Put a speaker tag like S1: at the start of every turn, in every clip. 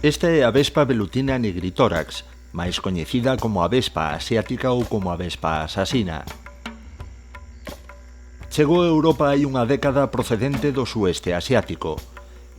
S1: Esta é a vespa velutina nigritórax, máis coñecida como a vespa asiática ou como a vespa asasina. Chegou a Europa hai unha década procedente do sueste asiático.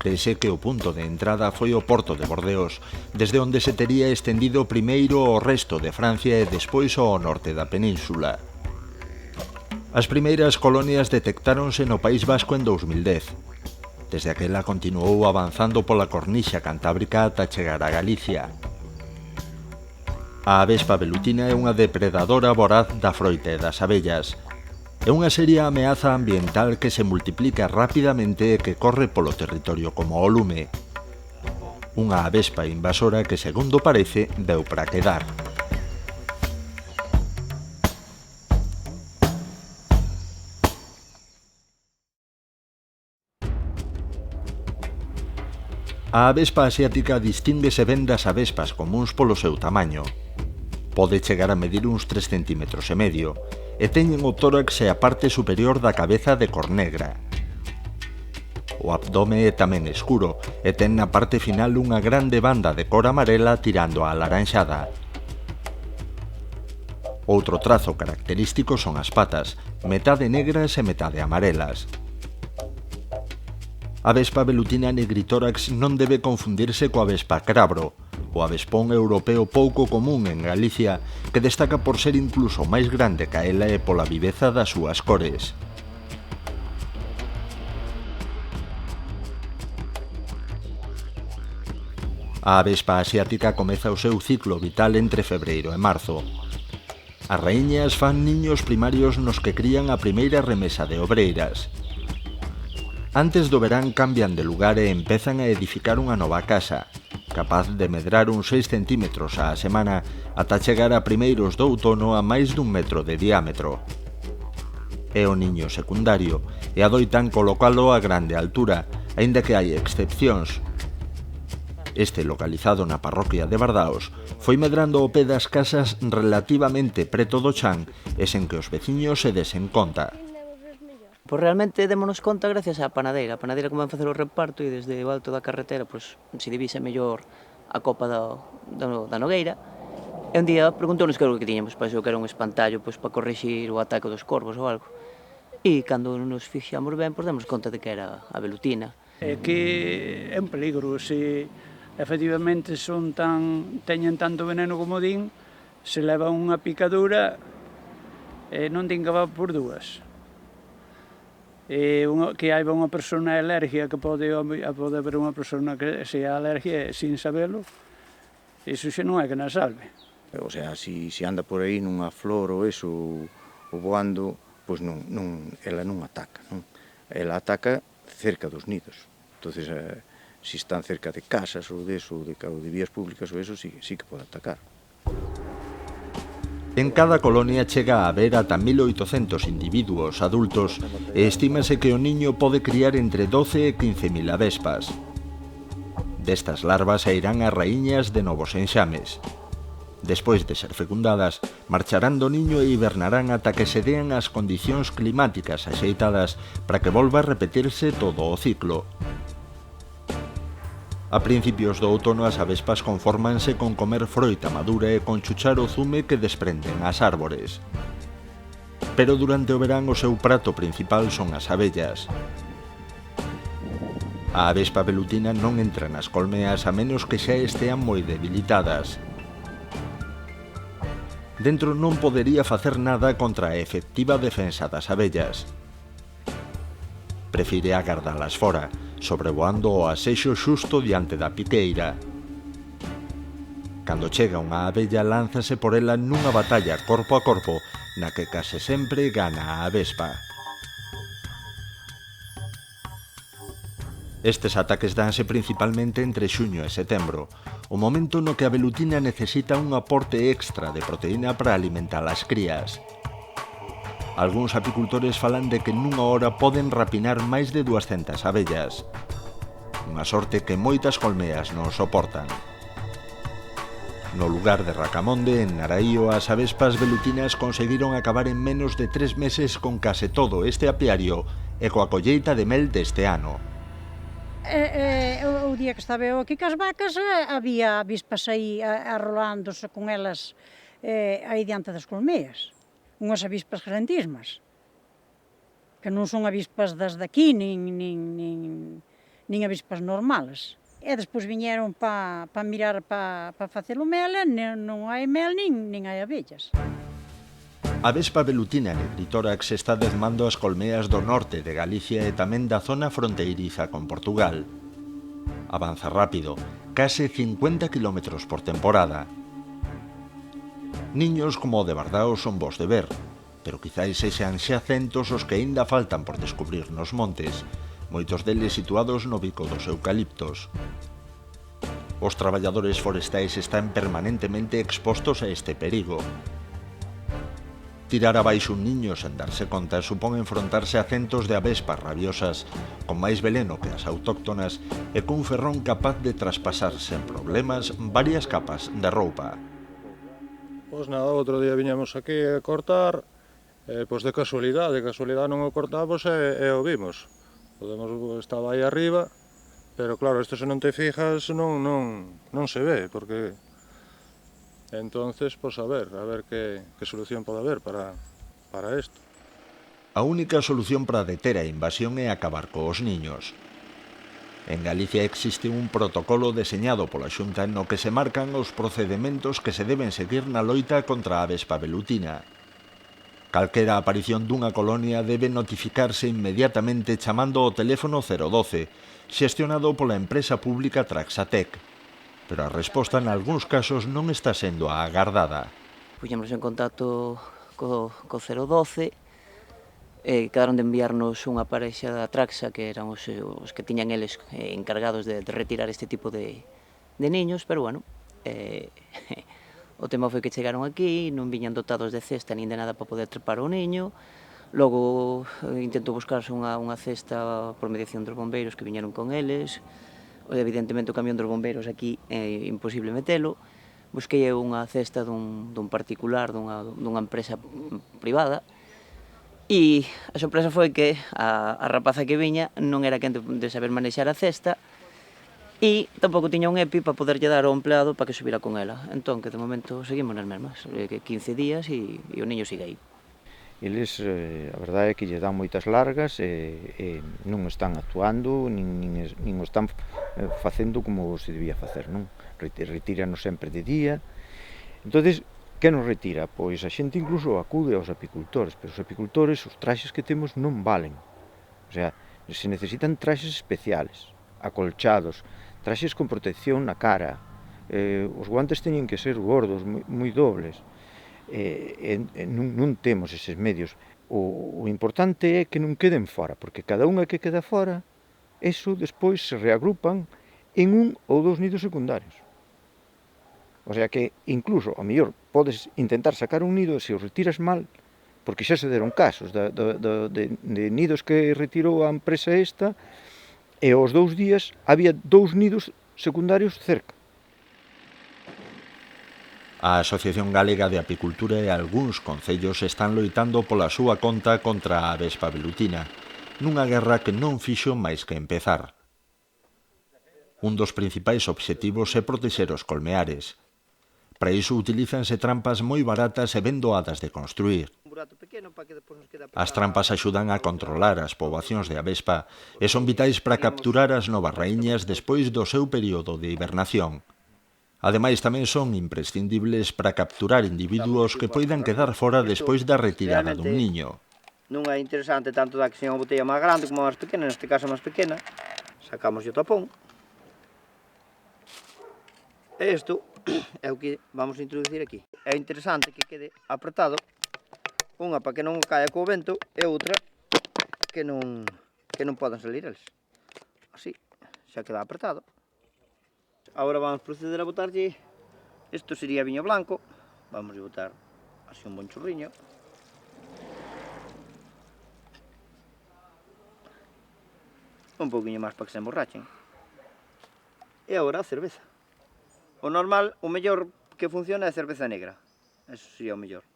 S1: Crese que o punto de entrada foi o porto de Bordeos, desde onde se tería estendido primeiro ao resto de Francia e despois ao norte da península. As primeiras colonias detectáronse no País Vasco en 2010. Desde aquela continuou avanzando pola cornixa cantábrica ata chegar a Galicia. A vespa velutina é unha depredadora voraz da froita e das abellas. É unha seria ameaza ambiental que se multiplica rapidamente e que corre polo territorio como o lume. Unha avespa invasora que, segundo parece, veu para quedar. A avespa asiática distínguese ben das avespas comúns polo seu tamaño. Pode chegar a medir uns 3 centímetros e medio, e teñen o tórax e a parte superior da cabeza de cor negra. O abdome é tamén escuro, e ten na parte final unha grande banda de cor amarela tirando a alaranxada. Outro trazo característico son as patas, metade negras e metade amarelas. A vespa velutina nigritórax non debe confundirse coa vespa crabro, o avespón europeo pouco común en Galicia, que destaca por ser incluso máis grande que ela e pola viveza das súas cores. A avespa asiática comeza o seu ciclo vital entre febreiro e marzo. As raíñas fan niños primarios nos que crían a primeira remesa de obreiras. Antes do verán cambian de lugar e empezan a edificar unha nova casa, capaz de medrar uns 6 centímetros á semana ata chegar a primeiros do outono a máis dun metro de diámetro. É o niño secundario e adoitan colocalo a grande altura, aínda que hai excepcións. Este, localizado na parroquia de Bardaos, foi medrando ao pé das casas relativamente preto do chan e sen que os veciños se desen conta.
S2: Pois realmente démonos conta gracias á panadeira. A panadeira como van facer o reparto e desde o alto da carretera pois, se divisa mellor a copa da Nogueira. E un día preguntounos que era o que tiñamos, pensou que era un espantallo pois, para corrixir o ataque dos corvos ou algo. E cando nos fixamos ben, pois demos conta de que era a velutina.
S3: É que é un peligro, se efectivamente teñen tanto veneno como din, se leva unha picadura non din que va por dúas. Que haiba unha persona alérgica, que pode haber unha persona que sea alérgica sin sabelo, iso xa non é que nas salve.
S4: O sea, se anda por aí nunha flor ou eso, ou voando, pois ela non ataca, non? Ela ataca cerca dos nidos. Entonces, se están cerca de casas ou de vías públicas ou eso, sí que pode atacar.
S1: En cada colonia chega a haber ata 1.800 individuos adultos e estímase que o niño pode criar entre 12 e 15.000 avespas. Destas larvas sairán as raíñas de novos enxames. Despois de ser fecundadas, marcharán do niño e hibernarán ata que se dean as condicións climáticas axeitadas para que volva a repetirse todo o ciclo. A principios do outono as avespas confórmanse con comer froita madura e con chuchar o zume que desprenden as árbores. Pero durante o verán o seu prato principal son as abellas. A avespa velutina non entra nas colmeas a menos que xa estean moi debilitadas. Dentro non podería facer nada contra a efectiva defensa das abellas. Prefire agardalas fora, sobrevoando o asexo xusto diante da piqueira. Cando chega unha abella, lánzase por ela nunha batalla corpo a corpo, na que case sempre gana a avespa. Estes ataques danse principalmente entre xuño e setembro, o momento no que a velutina necesita un aporte extra de proteína para alimentar as crías. Algúns apicultores falan de que nunha hora poden rapinar máis de 200 abellas. Unha sorte que moitas colmeas non soportan. No lugar de Racamonde, en Naraío, as avespas velutinas conseguiron acabar en menos de 3 meses con case todo este apiario e coa colleita de mel deste ano.
S5: O día que estaba eu aquí cas vacas, había avispas aí arrolándose con elas aí diante das colmeas. Unhas avispas grandísimas, que non son avispas das daqui, nin avispas normales. E despois viñeron para mirar para facer o mel, e non hai mel nin hai abellas.
S1: A vespa velutina negritórax está dezmando as colmeas do norte de Galicia e tamén da zona fronteiriza con Portugal. Avanza rápido, case 50 km por temporada. Niños como o de Bardao son vos de ver, pero quizáis sexan xa centos os que aínda faltan por descubrir nos montes, moitos deles situados no bico dos eucaliptos. Os traballadores forestais están permanentemente expostos a este perigo. Tirar abaixo un niño sen darse conta supón enfrontarse a centos de avespas rabiosas con máis veleno que as autóctonas e cun ferrón capaz de traspasar sen problemas varias capas de roupa.
S6: Pois nada, outro día viñamos aquí a cortar, pois de casualidade non o cortamos e o vimos. Estaba aí arriba, pero claro, isto se non te fijas non se ve, porque... Entonces, pois a ver que solución pode haber para isto.
S1: A única solución para deter a invasión é acabar cos niños. En Galicia existe un protocolo deseñado pola Xunta no que se marcan os procedementos que se deben seguir na loita contra a vespa velutina. Calquera aparición dunha colonia debe notificarse inmediatamente chamando ao teléfono 012, xestionado pola empresa pública Traxatec. Pero a resposta nalgúns casos non está sendo a agardada.
S2: Puñemos en contacto co 012, quedaron de enviarnos unha parexa da Traxa, que eran os que tiñan eles encargados de retirar este tipo de niños, pero bueno, o tema foi que chegaron aquí, non viñan dotados de cesta nin de nada para poder trepar o niño. Logo intentou buscarse unha cesta por mediación dos bombeiros que viñeron con eles. Evidentemente o camión dos bombeiros aquí é imposible metelo. Busquei unha cesta dun particular, dunha empresa privada, e a sorpresa foi que a rapaza que viña non era quen de saber manexar a cesta e tampouco tiña un EPI para poderlle dar ao empleado para que subira con ela. Entón, que de momento seguimos nas mesmas, 15 días e o niño sigue aí.
S4: Eles, a verdade é que lle dan moitas largas e non están actuando, nin o están facendo como se debía facer, non? Retíranos sempre de día. Entonces, que nos retira? Pois a xente incluso acude aos apicultores, pero os apicultores, os traxes que temos non valen. O sea, se necesitan traxes especiales, acolchados, traxes con protección na cara, os guantes teñen que ser gordos, moi dobles. Non temos eses medios. O importante é que non queden fora, porque cada unha que queda fora, eso despois se reagrupan en un ou dous nidos secundarios. O sea que incluso, ao mellor, podes intentar sacar un nido e se o retiras mal, porque xa se deron casos de nidos que retirou a empresa esta e aos 2 días había 2 nidos secundarios cerca.
S1: A Asociación Galega de Apicultura e algúns concellos están loitando pola súa conta contra a vespa velutina, nunha guerra que non fixo máis que empezar. Un dos principais obxectivos é protexer os colmeares. Para iso utilízanse trampas moi baratas e ben doadas de construir. As trampas axudan a controlar as poboacións de avespa e son vitais para capturar as novas raíñas despois do seu período de hibernación. Ademais, tamén son imprescindibles para capturar individuos que poidan quedar fora despois da retirada dun niño.
S7: Non é interesante tanto dar que sea unha botella máis grande como máis pequena, neste caso máis pequena. Sacamos o tapón. E isto é o que vamos a introducir aquí. É interesante que quede apretado, unha para que non caia co vento e outra que non podan salir eles. Así, xa queda apretado. Agora vamos proceder a botarlle, isto sería viño blanco, vamos a botar así un bon churriño. Un pouquinho máis para que se emborrachen. E agora a cerveza. O normal, o mellor que funciona é a cerveza negra, eso sería o mellor.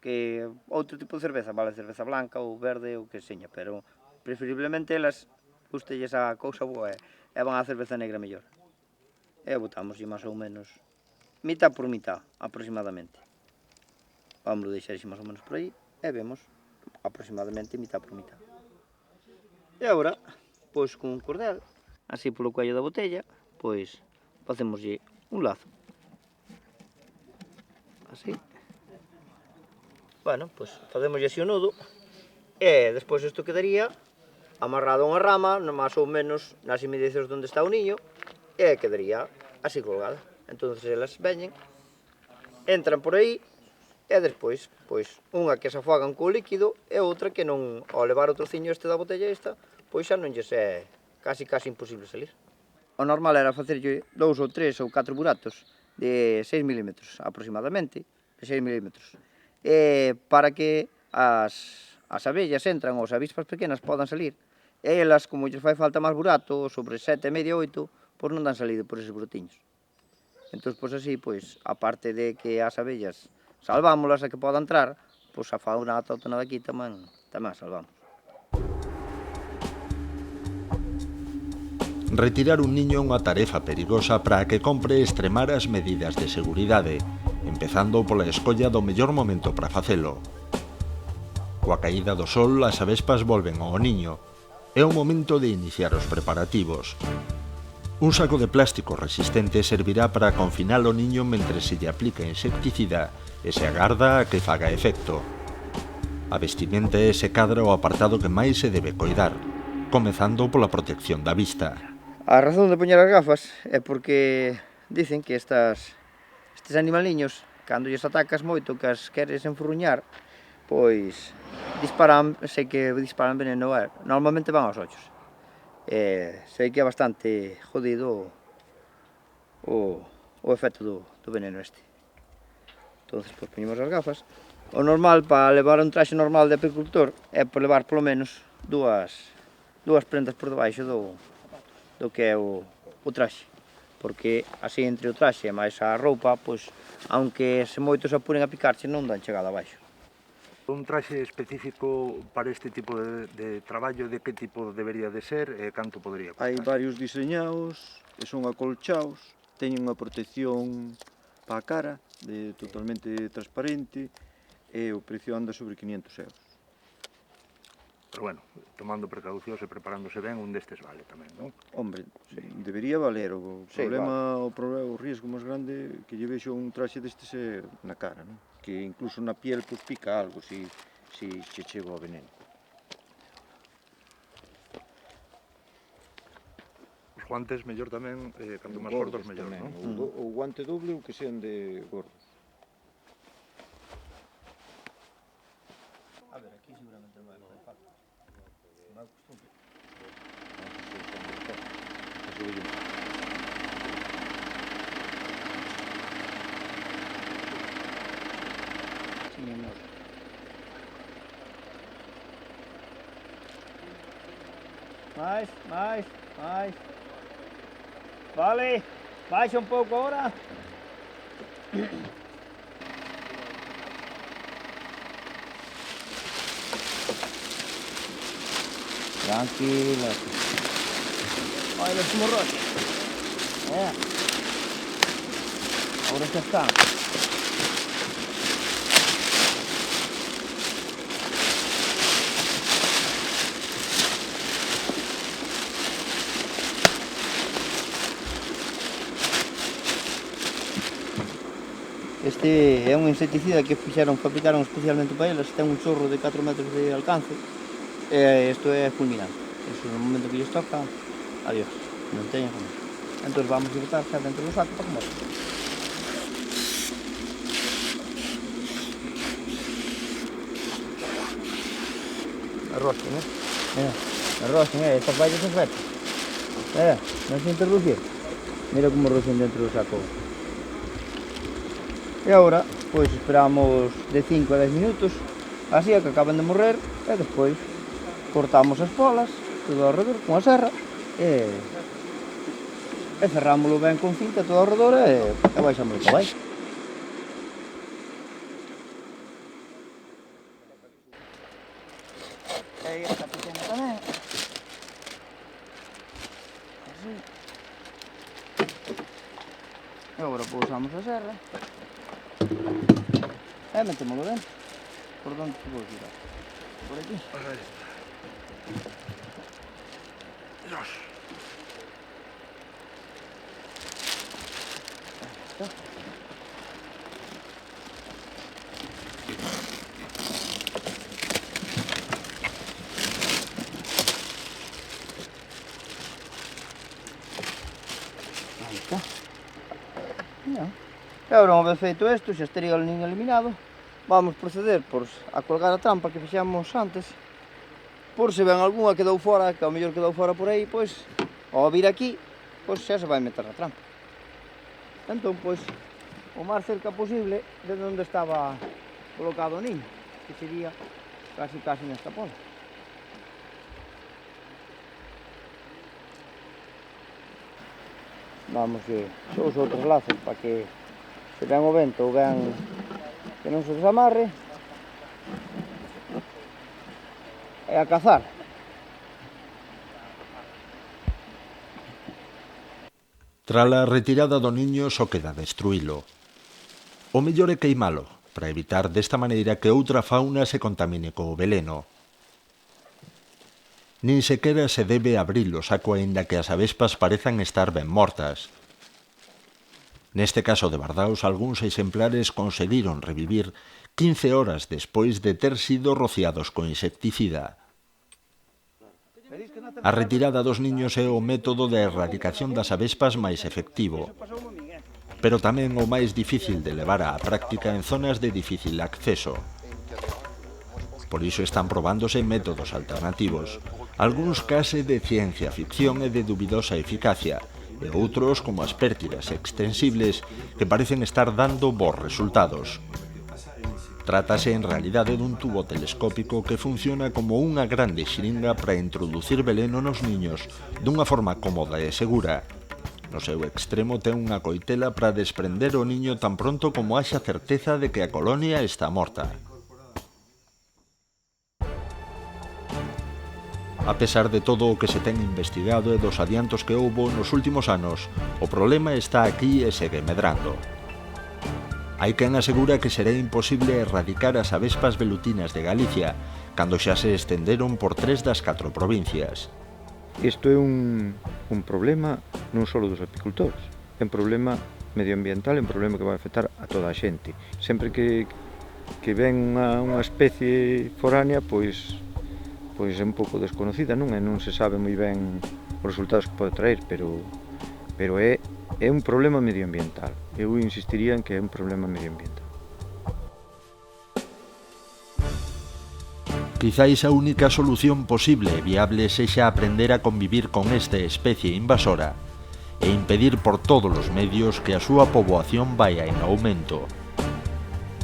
S7: Que outro tipo de cerveza, vale, cerveza blanca ou verde ou que seña, pero preferiblemente elas gustelles a cousa boa e van a cerveza negra mellor. E botamos máis ou menos mitad por mitad, aproximadamente. Vamos deixar máis ou menos por aí e vemos aproximadamente mitad por mitad. E agora, pois con un cordel, así polo cuello da botella, pois facémoslle un lazo. Así. Bueno, pois facémoslle así o nudo e despois isto quedaría amarrado a unha rama, máis ou menos nas inmediacións onde está o niño, e quedaría así colgada. Entón elas veñen, entran por aí e despois, pois, unha que se afogan co líquido e outra que non, ao levar o trociño este da botella esta, pois xa non lles é casi imposible salir. O normal era facerlle 2 ou 3 ou 4 buratos de 6 milímetros aproximadamente, de 6 milímetros, para que as abellas entran, ou as avispas pequenas podan salir, e elas, como lles fai falta máis burato, sobre 7, media, 8, pois non dan salido por eses brotiños. Entón, pois así, pois, aparte de que as abellas salvámolas a que poda entrar, pois a fauna autóctona daqui tamén a salvamos.
S1: Retirar un niño é unha tarefa perigosa para a que compre extremar as medidas de seguridade, empezando pola escolla do mellor momento para facelo. Coa caída do sol, as avespas volven ao niño. É o momento de iniciar os preparativos. Un saco de plástico resistente servirá para confinar o niño mentre se lle aplica insecticida e se agarda a que faga efecto. A vestimenta é ese cadra o apartado que máis se debe coidar, comezando pola protección da vista.
S7: A razón de poñer as gafas é porque dicen que estes animaliños, cando lles atacas moito, que as queres enfurruñar, pois sei que disparan veneno, normalmente van aos ollos. Sei que é bastante jodido o efecto do veneno este. Entón, pois poñemos as gafas. O normal para levar un traxe normal de apicultor é por levar polo menos dúas prendas por debaixo do que é o traxe, porque así entre o traxe e máis a roupa, pois, aunque se moitos apuren a picarche, non dan chegada abaixo.
S8: Un traxe específico para este tipo de traballo, de que tipo debería de ser e canto podría costar?
S4: Hai varios diseñados, e son acolchaos, teñen unha protección para a cara, totalmente transparente, e o precio anda sobre 500 euros.
S8: Pero bueno, tomando precaucións e preparándose ben, un destes vale tamén, non?
S4: Hombre, debería valer. O risco máis grande que lle vexo un traxe destes é na cara, non? Que incluso na piel pois pica algo se che chega o veneno.
S8: Os guantes mellor tamén, canto máis gordos mellor, non?
S4: O guante doble ou que sean de gordos.
S7: A ver, aquí seguramente non vai facer falta. Non é costumbre. Mais. Vale, baixa un pouco agora. Tranquila. Olha como rocha. Agora já está. Este é un insecticida que fabricaron especialmente para elas, ten un chorro de 4 metros de alcance e isto é fulminante. Isto no momento que lles toca, adiós, non teñen como. Entón vamos a botar xa dentro do saco para comer.
S8: Arroxen,
S7: Arroxen, estas vallas son fetas. Non se interrumpir. Mira como arroxen dentro do saco. E agora, pois esperamos de 5 a 10 minutos, así a que acaben de morrer, e despois cortamos as polas, todo ao redor, con a serra, e cerrámoslo ben con cinta todo ao redor e baixámoslo para baixo. E esta pequena tamén. Así. agora pousamos a serra. E metémoslo dentro. Por onde te vou tirar? Por aquí.
S8: Dios.
S7: Está. Aí está. E agora, unha vez feito isto, xa estaría o niño eliminado. Vamos proceder a colgar a trampa que fixamos antes. Por se ven algunha que quedou fora, que ao mellor quedou fora por aí, pois, ao vir aquí, pois xa se vai meter na trampa. Entón, pois, o máis cerca posible de onde estaba colocado o niño, que sería casi nesta pola. Vamos a os outros lazos para que se ven o vento ou ven que non se desamarre e a cazar.
S1: Tras a retirada do niño só queda destruílo. O mellor é queimalo, para evitar desta maneira que outra fauna se contamine co veleno. Nin sequera se debe abrir o saco aínda que as avespas parezan estar ben mortas. Neste caso de Bardaos, algúns exemplares conseguiron revivir 15 horas despois de ter sido rociados con insecticida. A retirada dos niños é o método de erradicación das avespas máis efectivo, pero tamén o máis difícil de levar á práctica en zonas de difícil acceso. Por iso están probándose métodos alternativos, algúns case de ciencia ficción e de dubidosa eficacia, e outros como as pértigas extensibles que parecen estar dando bons resultados. Trátase en realidade dun tubo telescópico que funciona como unha grande xiringa para introducir veleno nos niños dunha forma cómoda e segura. No seu extremo ten unha coitela para desprender o niño tan pronto como haxa certeza de que a colonia está morta. A pesar de todo o que se ten investigado e dos adiantos que houbo nos últimos anos, o problema está aquí e segue medrando. Hai quen asegura que será imposible erradicar as avespas velutinas de Galicia, cando xa se estenderon por 3 das 4 provincias.
S4: Isto é un problema non só dos apicultores, é un problema medioambiental, é un problema que vai afectar a toda a xente. Sempre que ven unha especie foránea, pois é un pouco desconocida, non? E non se sabe moi ben os resultados que pode traer, pero é un problema medioambiental. Eu insistiría en que é un problema medioambiental.
S1: Quizáis a única solución posible e viable sexa aprender a convivir con esta especie invasora e impedir por todos os medios que a súa poboación vaia en aumento.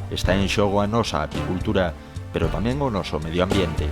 S1: Está en xogo a nosa apicultura, pero tamén o noso medio ambiente.